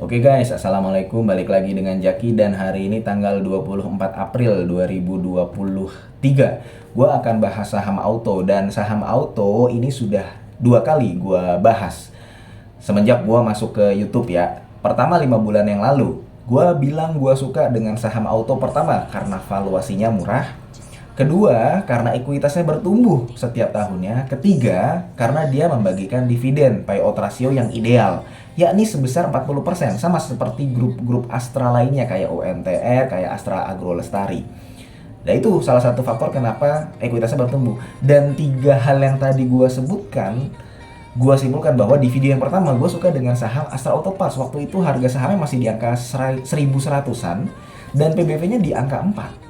Oke guys, Assalamualaikum. Balik lagi dengan Jaki dan hari ini tanggal 24 April 2023. Gua akan bahas saham auto dan saham auto ini sudah dua kali gua bahas semenjak gua masuk ke YouTube ya. Pertama 5 bulan yang lalu, gua bilang gua suka dengan saham auto pertama karena valuasinya murah. Kedua, karena ekuitasnya bertumbuh setiap tahunnya. Ketiga, karena dia membagikan dividen payout ratio yang ideal, yakni sebesar 40%, sama seperti grup-grup Astra lainnya kayak UNTR, kayak Astra Agro Lestari. Nah itu salah satu faktor kenapa ekuitasnya bertumbuh. Dan tiga hal yang tadi gua sebutkan, gua simpulkan bahwa dividen yang pertama gua suka dengan saham Astra Auto Parts. Waktu itu harga sahamnya masih di angka 1100-an dan PBV-nya di angka 4.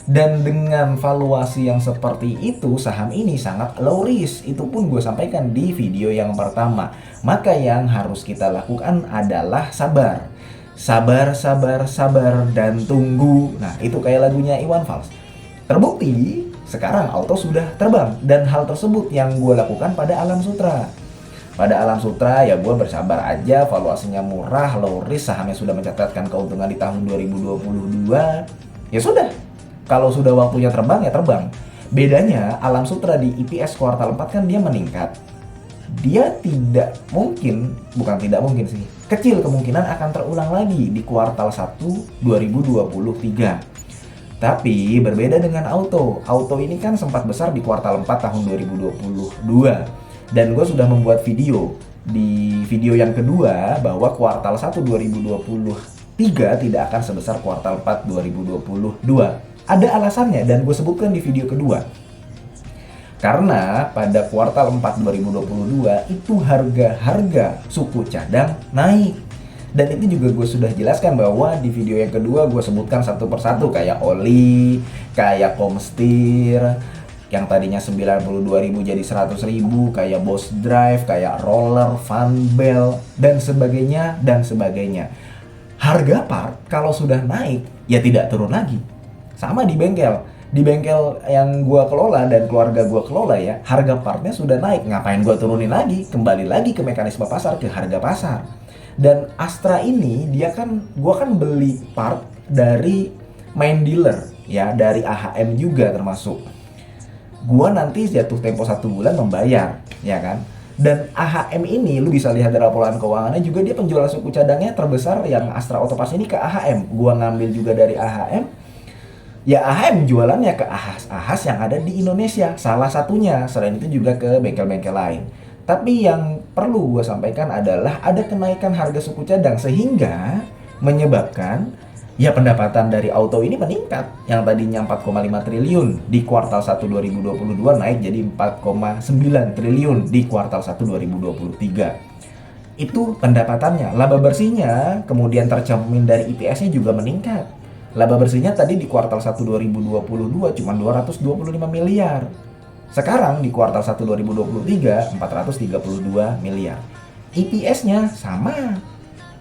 Dan dengan valuasi yang seperti itu, saham ini sangat low risk. Itu pun gue sampaikan di video yang pertama. Maka yang harus kita lakukan adalah sabar. Sabar, sabar, sabar, dan tunggu. Nah, itu kayak lagunya Iwan Fals. Terbukti, sekarang auto sudah terbang. Dan hal tersebut yang gue lakukan pada Alam Sutra. Pada Alam Sutra ya gue bersabar aja, valuasinya murah, low risk, sahamnya sudah mencatatkan keuntungan di tahun 2022. Ya sudah. Kalau sudah waktunya terbang ya terbang. Bedanya Alam Sutra di EPS kuartal 4 kan dia meningkat. Dia tidak mungkin, bukan tidak mungkin sih, kecil kemungkinan akan terulang lagi di kuartal 1 2023. Tapi berbeda dengan auto. Auto ini kan sempat besar di kuartal 4 tahun 2022. Dan gue sudah membuat video di video yang kedua bahwa kuartal 1 2023 tidak akan sebesar kuartal 4 2022. Ada alasannya dan gue sebutkan di video kedua. Karena pada kuartal 4 2022 itu harga-harga suku cadang naik. Dan itu juga gue sudah jelaskan bahwa di video yang kedua gue sebutkan satu persatu kayak oli, kayak Komstir yang tadinya 92.000 jadi 100.000, kayak Boss Drive, kayak Roller, Funbel, dan sebagainya dan sebagainya. Harga part kalau sudah naik ya tidak turun lagi. Sama di bengkel yang gua kelola dan keluarga gua kelola ya, harga partnya sudah naik, ngapain gua turunin lagi? Kembali lagi ke mekanisme pasar, ke harga pasar. Dan Astra ini gua kan beli part dari main dealer ya, dari AHM juga termasuk. Gua nanti jatuh tempo 1 bulan membayar, ya kan? Dan AHM ini lu bisa lihat dari laporan keuangannya juga, dia penjualan suku cadangnya terbesar yang Astra Auto Parts ini ke AHM. Gua ngambil juga dari AHM. Ya AHM jualannya ke ahas-ahas yang ada di Indonesia, salah satunya. Selain itu juga ke bengkel-bengkel lain. Tapi yang perlu gue sampaikan adalah ada kenaikan harga suku cadang sehingga menyebabkan ya pendapatan dari auto ini meningkat. Yang tadinya 4,5 triliun di kuartal 1 2022 naik jadi 4,9 triliun di kuartal 1 2023. Itu pendapatannya. Laba bersihnya kemudian tercermin dari IPS-nya juga meningkat. Laba bersihnya tadi di kuartal 1 2022 cuma 225 miliar. Sekarang di kuartal 1 2023 432 miliar. EPS-nya sama.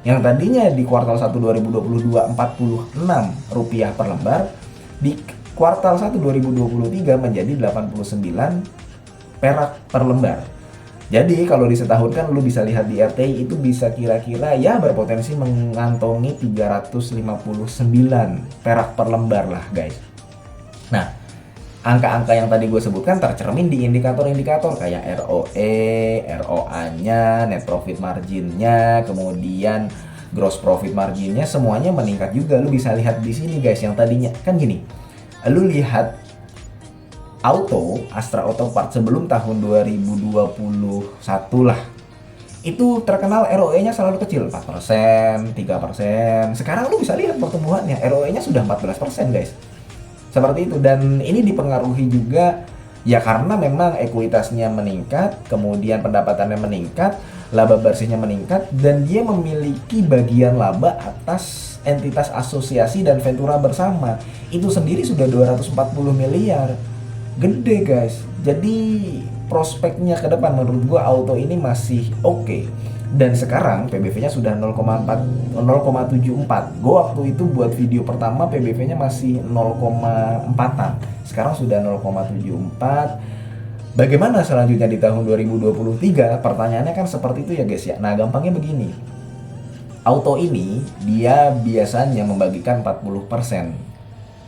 Yang tadinya di kuartal 1 2022 46 rupiah per lembar, di kuartal 1 2023 menjadi 89 perak per lembar. Jadi kalau disetahunkan lu bisa lihat di RTI itu bisa kira-kira ya berpotensi mengantongi 359 perak per lembar lah guys. Nah, angka-angka yang tadi gue sebutkan tercermin di indikator-indikator kayak ROE, ROA-nya, net profit margin-nya, kemudian gross profit margin-nya, semuanya meningkat juga. Lu bisa lihat di sini guys, yang tadinya kan gini. Lu lihat Astra Auto Parts sebelum tahun 2021 lah, itu terkenal ROE-nya selalu kecil, 4%, 3%. Sekarang lu bisa lihat pertumbuhannya, ROE-nya sudah 14% guys. Seperti itu, dan ini dipengaruhi juga ya karena memang ekuitasnya meningkat, kemudian pendapatannya meningkat, laba bersihnya meningkat, dan dia memiliki bagian laba atas entitas asosiasi dan ventura bersama. Itu sendiri sudah 240 miliar. Gede guys. Jadi prospeknya ke depan menurut gua auto ini masih oke. Dan sekarang PBV-nya sudah 0,74. Gua waktu itu buat video pertama PBV-nya masih 0,4-an. Sekarang sudah 0,74. Bagaimana selanjutnya di tahun 2023? Pertanyaannya kan seperti itu ya guys ya. Nah, gampangnya begini. Auto ini dia biasanya membagikan 40%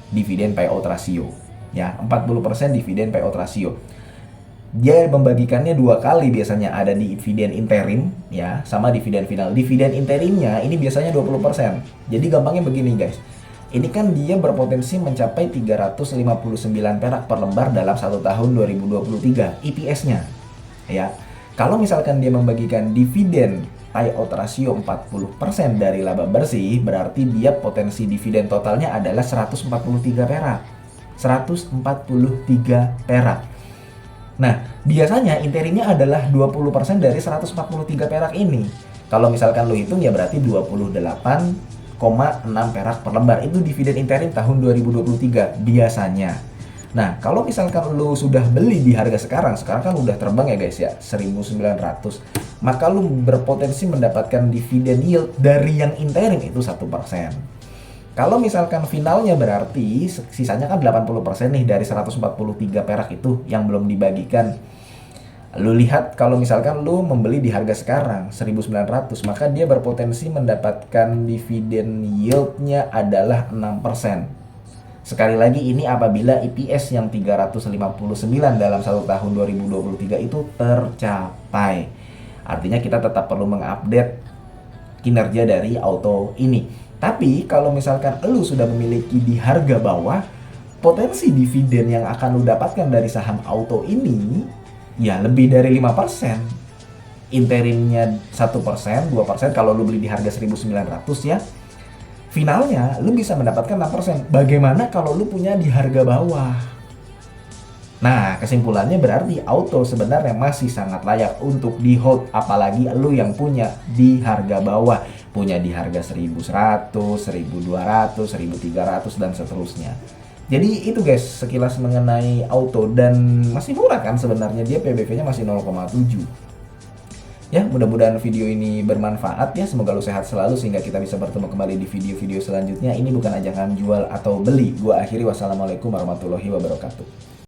dividen payout ratio. Ya, 40% dividen payout ratio. Dia membagikannya dua kali biasanya, ada dividen interim ya, sama dividen final. Dividen interimnya ini biasanya 20%. Jadi gampangnya begini guys. Ini kan dia berpotensi mencapai 359 perak per lembar dalam 1 tahun 2023 EPS-nya. Ya. Kalau misalkan dia membagikan dividen payout ratio 40% dari laba bersih, berarti dia potensi dividen totalnya adalah 143 perak. 143 perak. Nah, biasanya interimnya adalah 20% dari 143 perak ini. Kalau misalkan lo hitung ya berarti 28,6 perak per lembar. Itu dividen interim tahun 2023 biasanya. Nah, kalau misalkan lo sudah beli di harga sekarang kan udah terbang ya guys ya, 1.900. Maka lo berpotensi mendapatkan dividen yield dari yang interim itu 1%. Kalau misalkan finalnya berarti sisanya kan 80% nih dari 143 perak itu yang belum dibagikan. Lu lihat kalau misalkan lu membeli di harga sekarang 1.900, maka dia berpotensi mendapatkan dividen yieldnya adalah 6%. Sekali lagi ini apabila EPS yang 359 dalam 1 tahun 2023 itu tercapai. Artinya kita tetap perlu mengupdate kinerja dari auto ini. Tapi kalau misalkan lu sudah memiliki di harga bawah, potensi dividen yang akan lu dapatkan dari saham auto ini ya lebih dari 5%. Interimnya 1%, 2% kalau lu beli di harga 1.900 ya. Finalnya lu bisa mendapatkan 6%. Bagaimana kalau lu punya di harga bawah? Nah, kesimpulannya berarti auto sebenarnya masih sangat layak untuk di hold, apalagi lu yang punya di harga bawah, punya di harga 1.100, 1.200, 1.300 dan seterusnya. Jadi itu guys sekilas mengenai auto, dan masih murah kan sebenarnya, dia PBV-nya masih 0,7. Ya, mudah-mudahan video ini bermanfaat ya. Semoga lu sehat selalu sehingga kita bisa bertemu kembali di video-video selanjutnya. Ini bukan ajakan jual atau beli. Gua akhiri, wassalamualaikum warahmatullahi wabarakatuh.